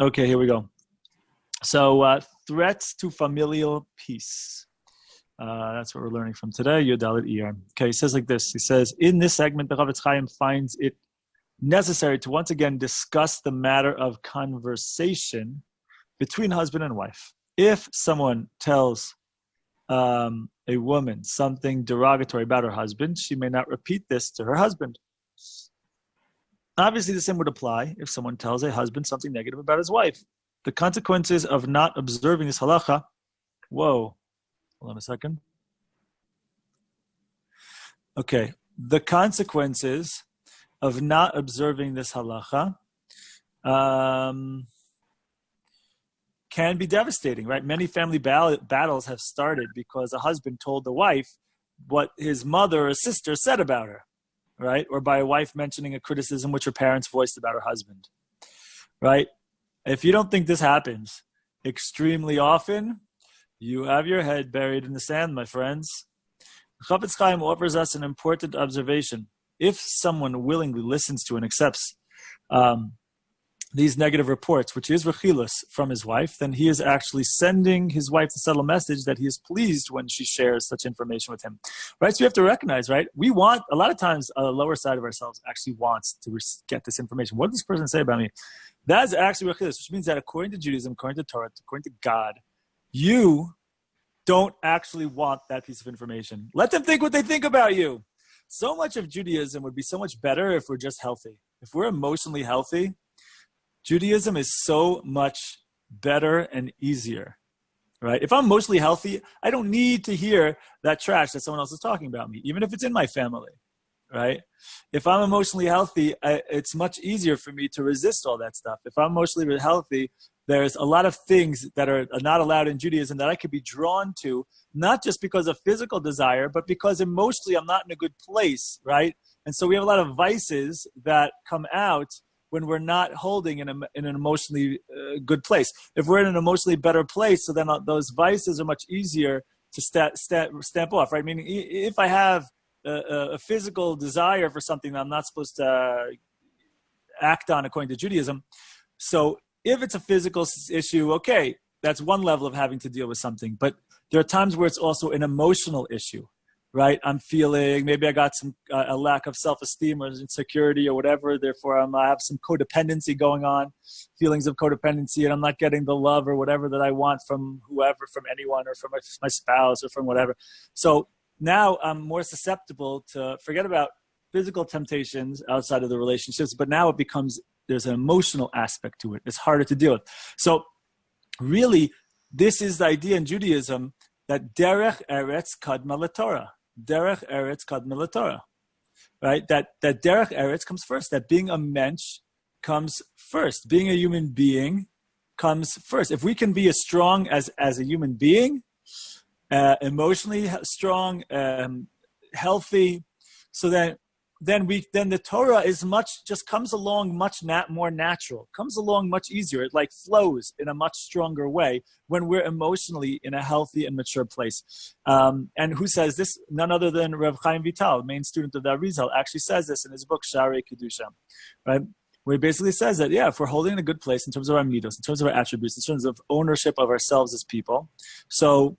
Okay, here we go. So threats to familial peace. That's what we're learning from today. Yodalit Iyar. Okay, he says like this. He says, in this segment, the Chafetz Chaim finds it necessary to once again discuss the matter of conversation between husband and wife. If someone tells a woman something derogatory about her husband, she may not repeat this to her husband. Obviously, the same would apply if someone tells a husband something negative about his wife. The consequences of not observing this halacha. Hold on a second. Okay. The consequences of not observing this halacha can be devastating, right? Many family battles have started because a husband told the wife what his mother or sister said about her, right? Or by a wife mentioning a criticism which her parents voiced about her husband, right? If you don't think this happens extremely often, you have your head buried in the sand, my friends. Chafetz Chaim offers us an important observation. If someone willingly listens to and accepts these negative reports, which is rechilus from his wife, then he is actually sending his wife the subtle message that he is pleased when she shares such information with him, right? So you have to recognize, right? We want, a lot of times, a lower side of ourselves actually wants to get this information. What does this person say about me? That is actually rechilus, which means that according to Judaism, according to Torah, according to God, you don't actually want that piece of information. Let them think what they think about you. So much of Judaism would be so much better if we're just healthy. If we're emotionally healthy, Judaism is so much better and easier, right? If I'm emotionally healthy, I don't need to hear that trash that someone else is talking about me, even if it's in my family, right? If I'm emotionally healthy, it's much easier for me to resist all that stuff. If I'm emotionally healthy, there's a lot of things that are not allowed in Judaism that I could be drawn to, not just because of physical desire, but because emotionally I'm not in a good place, right? And so we have a lot of vices that come out when we're not holding in an emotionally good place. If we're in an emotionally better place, so then those vices are much easier to stamp off, right? Meaning if I have a physical desire for something that I'm not supposed to act on according to Judaism, so if it's a physical issue, okay, that's one level of having to deal with something. But there are times where it's also an emotional issue, right? I'm feeling, maybe I got some a lack of self-esteem or insecurity or whatever. Therefore, I have some codependency going on, feelings of codependency, and I'm not getting the love or whatever that I want from whoever, from anyone, or from my spouse or from whatever. So now I'm more susceptible to forget about physical temptations outside of the relationships, but now it becomes, there's an emotional aspect to it. It's harder to deal with. So really, this is the idea in Judaism that derech eretz kadma l'Torah. Derech eretz kadma l'Torah. Right? That derech eretz comes first. That being a mensch comes first. Being a human being comes first. If we can be as strong as a human being, emotionally strong, healthy, so then the Torah is comes along much more natural, comes along much easier. It like flows in a much stronger way when we're emotionally in a healthy and mature place. And who says this? None other than Rav Chaim Vital, main student of the Arizal, actually says this in his book, Sharei Kedusha, right? Where he basically says that, yeah, if we're holding in a good place in terms of our midos, in terms of our attributes, in terms of ownership of ourselves as people, so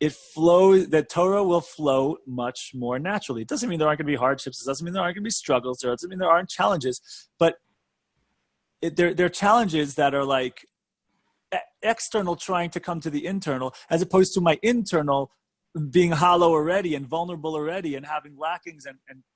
it flows, that Torah will flow much more naturally. It doesn't mean there aren't going to be hardships. It doesn't mean there aren't going to be struggles. It doesn't mean there aren't challenges. But they're challenges that are like external trying to come to the internal, as opposed to my internal being hollow already and vulnerable already and having lackings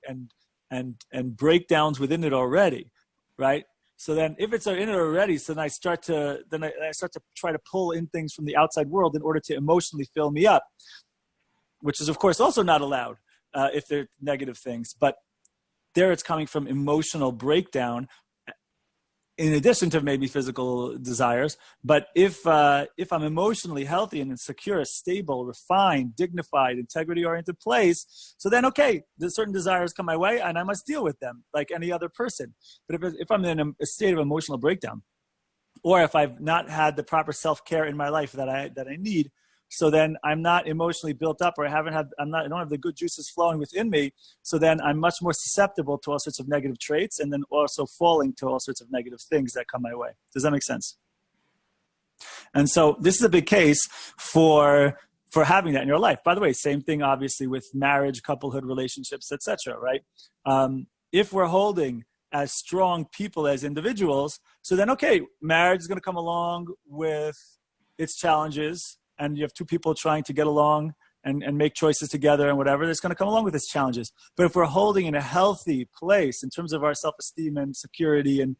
and breakdowns within it already, right? So then if it's in it already, so then I start to try to pull in things from the outside world in order to emotionally fill me up, which is of course also not allowed if they're negative things. But there it's coming from emotional breakdown in addition to maybe physical desires. But if I'm emotionally healthy and in secure, stable, refined, dignified, integrity-oriented place, so then, okay, there's certain desires come my way and I must deal with them like any other person. But if I'm in a state of emotional breakdown, or if I've not had the proper self-care in my life that I need, So then I'm not emotionally built up, or I don't have the good juices flowing within me. So then I'm much more susceptible to all sorts of negative traits, and then also falling to all sorts of negative things that come my way. Does that make sense? And so this is a big case for having that in your life. By the way, same thing obviously with marriage, couplehood, relationships, etc. Right? If we're holding as strong people as individuals, so then okay, marriage is going to come along with its challenges, and you have two people trying to get along and make choices together and whatever, that's going to come along with its challenges. But if we're holding in a healthy place in terms of our self-esteem and security and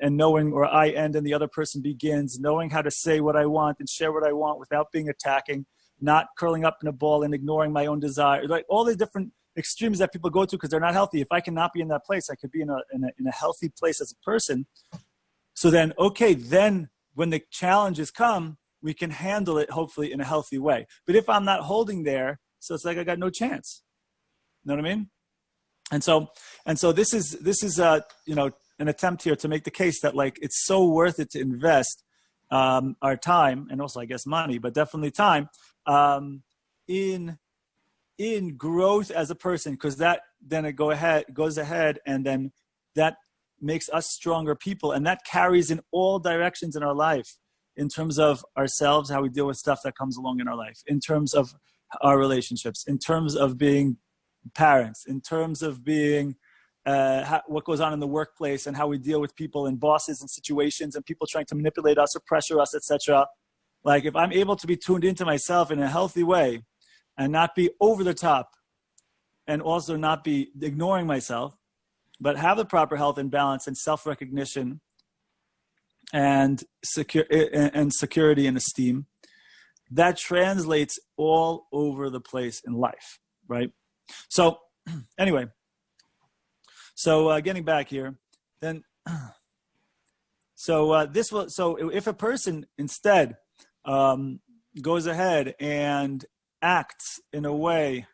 knowing where I end and the other person begins, knowing how to say what I want and share what I want without being attacking, not curling up in a ball and ignoring my own desire, like all the different extremes that people go to because they're not healthy. If I cannot be in that place, I could be in a healthy place as a person. So then, okay, then when the challenges come, we can handle it hopefully in a healthy way. But if I'm not holding there, so it's like I got no chance. You know what I mean? And so this is an attempt here to make the case that like it's so worth it to invest our time, and also I guess money, but definitely time, in growth as a person, because that then it goes ahead and then that makes us stronger people, and that carries in all directions in our life, in terms of ourselves, how we deal with stuff that comes along in our life, in terms of our relationships, in terms of being parents, in terms of being what goes on in the workplace and how we deal with people and bosses and situations and people trying to manipulate us or pressure us, etc. Like if I'm able to be tuned into myself in a healthy way and not be over the top and also not be ignoring myself, but have the proper health and balance and self-recognition and security and esteem, that translates all over the place in life, right? So anyway, so getting back here, then, so if a person instead goes ahead and acts in a way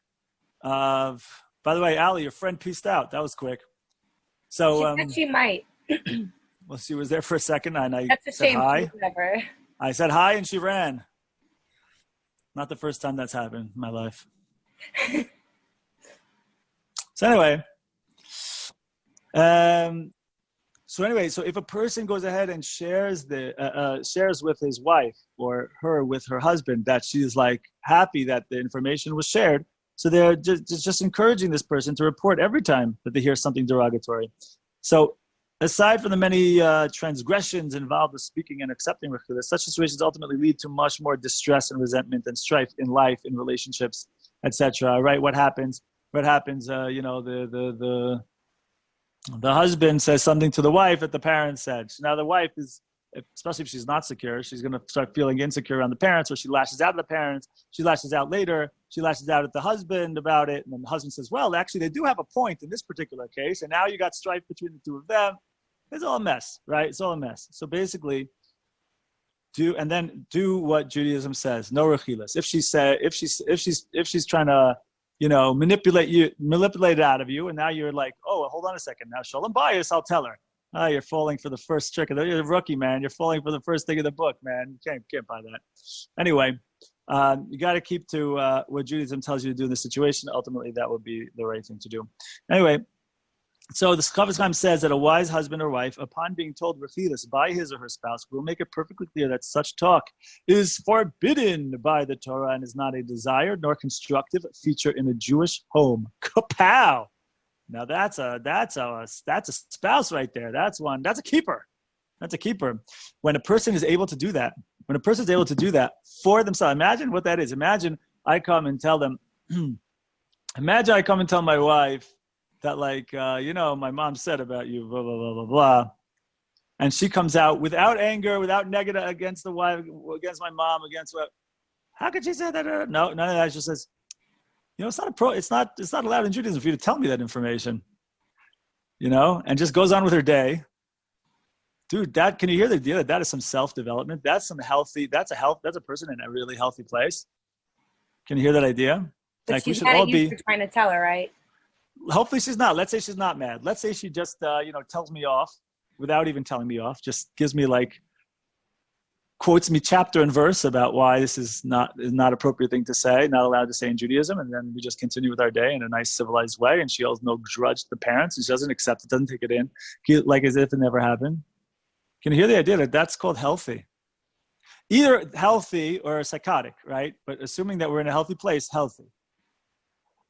of, by the way, Ali, your friend peaced out. That was quick. So she said she might. Well, she was there for a second, and I That's a said shame. hi. Never. I said hi, and she ran. Not the first time that's happened in my life. So anyway, so if a person goes ahead and shares with his wife or her with her husband that she's like happy that the information was shared, so they're just encouraging this person to report every time that they hear something derogatory. So aside from the many transgressions involved with speaking and accepting Rechila, such situations ultimately lead to much more distress and resentment and strife in life, in relationships, etc. Right? What happens? The husband says something to the wife that the parents said. So now the wife is, especially if she's not secure, she's going to start feeling insecure around the parents, or she lashes out at the parents. She lashes out later. She lashes out at the husband about it. And then the husband says, well, actually, they do have a point in this particular case. And now you got strife between the two of them. It's all a mess, right? It's all a mess. So basically, do what Judaism says. No rechilas. If she's trying to, manipulate it out of you, and now you're like, oh, hold on a second. Now Shalom bias, I'll tell her. Oh, you're falling for the first trick. You're a rookie, man. You're falling for the first thing of the book, man. You can't buy that. Anyway, you got to keep to what Judaism tells you to do in this situation. Ultimately, that would be the right thing to do. Anyway, so the Chafetz Chaim says that a wise husband or wife, upon being told rechilas by his or her spouse, will make it perfectly clear that such talk is forbidden by the Torah and is not a desired nor constructive feature in a Jewish home. Kapow! Now that's a spouse right there. That's a keeper. That's a keeper. When a person is able to do that, for themselves, imagine what that is. Imagine I come and tell them, imagine I come and tell my wife that my mom said about you, blah, blah, blah, blah, blah. And she comes out without anger, without negative against the wife, against my mom, against what? How could she say that? No, none of that. She says, it's not allowed in Judaism for you to tell me that information, and just goes on with her day. Dude, can you hear the idea that is some self-development? That's a person in a really healthy place. Can you hear that idea? But like she's we should all be trying to tell her, right? Hopefully she's not. Let's say she's not mad. Let's say she just, tells me off without even telling me off. Just gives me quotes me chapter and verse about why this is not appropriate thing to say, not allowed to say in Judaism, and then we just continue with our day in a nice civilized way, and she holds no grudge to the parents, and she doesn't accept it, doesn't take it in, like as if it never happened. Can you hear the idea that that's called healthy? Either healthy or psychotic, right? But assuming that we're in a healthy place, healthy,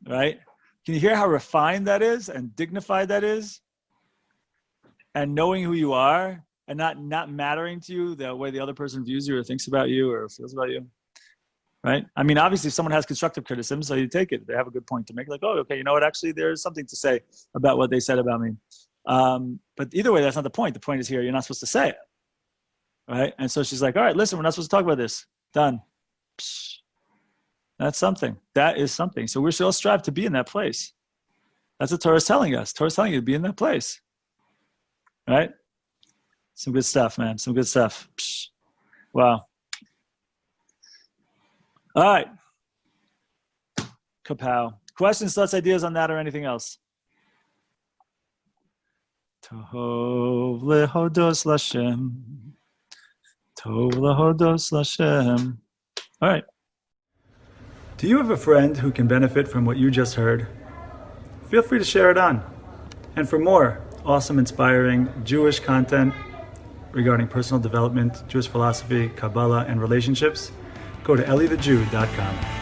right? Can you hear how refined that is and dignified that is? And knowing who you are and not mattering to you the way the other person views you or thinks about you or feels about you, right? I mean, obviously, if someone has constructive criticism, so you take it. They have a good point to make. Like, oh, okay, you know what? Actually, there's something to say about what they said about me. But either way, that's not the point. The point is here, you're not supposed to say it, right? And so she's like, all right, listen, we're not supposed to talk about this. Done. Psh. That's something. That is something. So we should all strive to be in that place. That's what Torah is telling us. Torah is telling you to be in that place, right? Some good stuff, man. Some good stuff. Psh. Wow. All right. Kapow. Questions, thoughts, ideas on that or anything else? Tov lehodos Lashem. Tov lehodos Lashem. All right. Do you have a friend who can benefit from what you just heard? Feel free to share it on. And for more awesome, inspiring Jewish content regarding personal development, Jewish philosophy, Kabbalah, and relationships, go to elliethejew.com.